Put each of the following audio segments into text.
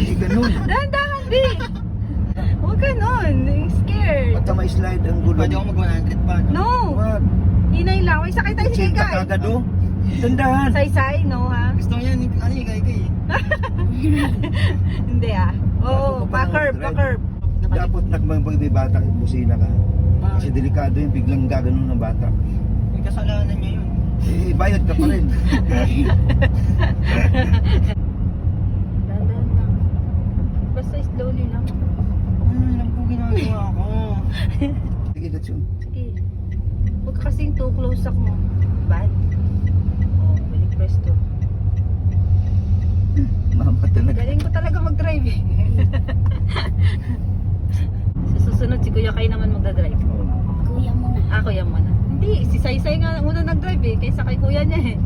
Hindi ganun. Dahan-dahan, B. Huwag ka nun. Scared. Basta may slide ang gulo. Pwede ako mag-100 pa. No. Wag. Hinay lang. May sakay tayo sa Check ka ikay. kagad oh. Dandahan. Say-say, no ha? Gusto ko yan, ano yung ikay eh. Hindi ah. Oo, Bago ka pa pa-curve, mag-drive. pa-curve. Dapat pag may bata, busina ka. Kasi delikado yun, biglang gaganon ng bata. May kasalanan niya yun. Eh, bayad ka pa rin. Dahan-dahan lang. Basta slowly lang. Alam po ginagawa ko. Sige, that's yun. Sige. Huwag ka kasing too close ako mo. Bad. Oh, balik pwesto. Mama talaga. Galing ko talaga mag-drive eh. Sa susunod si Kuya Kay naman magdadrive. Kuya mo na. Ah, Kuya mo na. Hindi, si Saysay nga muna nag-drive eh. Kaysa kay Kuya niya eh.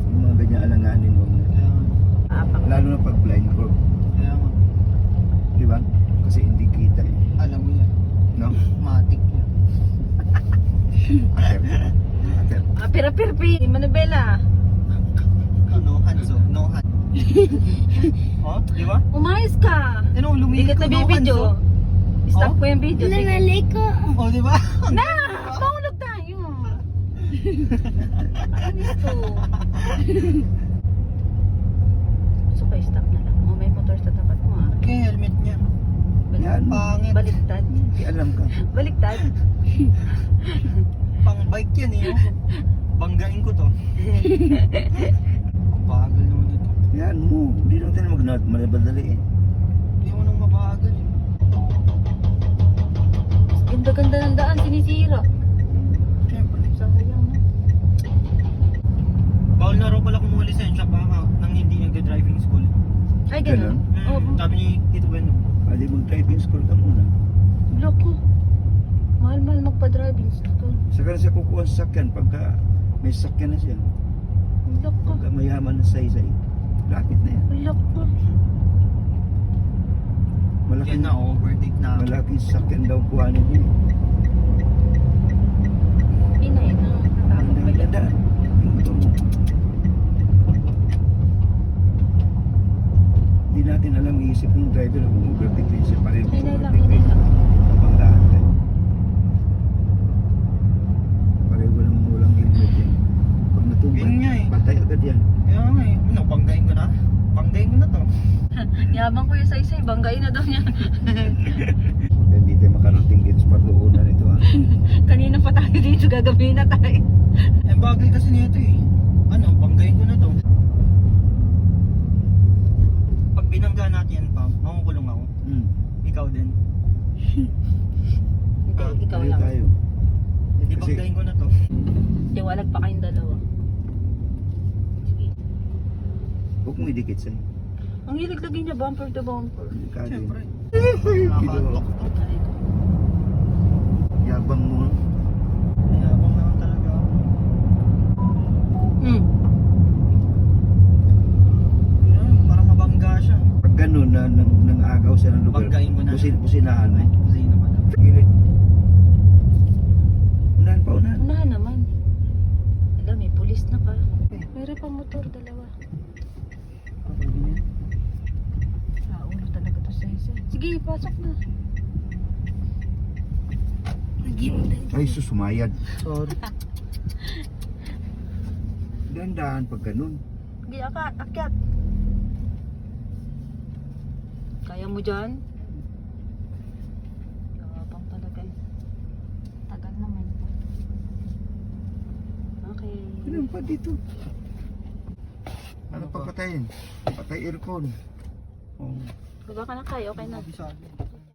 Yung mga ganyan alanganin mo. Apak. Lalo na pag blind curve. Kaya nga, Di ba? Kasi hindi kita eh. alam mo yan. No? Matik yan. Ater. Ater. Ah, pira-pirpi. Manubela. No hands oh, no hands. Oh, di ba? Umayos ka. Ano, Ingat na no hands video. oh. Stop Oh? ko yung video. Sige. Nanali ko. Oh, di ba? Na! Mahulog tayo. Ano ito? So, pa stop na lang. Oh, may motor sa tapat mo ah. Okay, helmet niya. Yan. Pangit. Baliktad. Di alam ka. Baliktad. Pang bike yan eh. Oh. Banggain ko to. Bagal naman ito. Yan mo. Hindi lang tayo manabadali eh. Hindi mo nang mabagal eh. Ganda-ganda ng daan, sinisira. Siyempre. Sayang. Bawal na raw pala kumuha lisensya pa nang hindi nag-driving school. Ay, ganun. Oh, Sabi ni Tito Ben. Pwede mag-driving school ka muna. loko. Mahal-mahal magpa-driving school. Saka na siya kukuha sa sakyan pagka may sakyan na siya. Loko. Pagka mayaman na say-say. Lapit na yan. Loko. Yan na, overtake na. Malaking sakyan daw kuhanin niya. Inay na. Natakot Ang ka dyan. ganda. Yung motor mo. Hindi natin alam iisip ng driver kung overtake din siya pa rin. Inay lang, inay lang. Pangdaan ka. Pareho lang walang helmet yan. Pag natumba, Yun nga eh. patay agad yan. Kaya nga eh. Ano, banggain ko na? Banggain ko na to. Yabang ko yung saysay, banggain na daw niya. Hindi tayo makarating dito sa pagluunan ito ah. Kanina pa tayo dito, gagabihin na tayo. Eh, bagay kasi nito eh. Ano, banggain ko na to. Pag binangga natin yan pa, makukulong ako. Ikaw din. Hindi, ikaw Pareho lang. tayo. Hindi Kasi- banggain ko na to. Tiwalag pa kayong dalawa. Sige. Huwag mong idikit sa'yo. Ang hilig lagi niya, bumper to bumper. Delikado yun. Siyempre. Nakakatok to. Ay, Yabang mo. Mayabang naman talaga ako. Hmm. Yun, para mabangga siya. Pag ganun na nang agaw siya ng lugar, Banggain ko na. businahan mo. Kasi naman. Gilid. Unahan pa, unahan. Unahan naman. Alam, may pulis na pa. Meron pa motor, dalawa. Ulo talaga to saysay. Sige, pasok na. Ay, susumayad. Sorry. Dahan-dahan pag ganun. Sige, akyat. Kaya mo dyan? Yabang talaga eh. Tagal naman. Okay. Ganun pa dito. Ano pa patayin? Patay aircon. Oh. Baba ka na kayo, okay na. Sabi.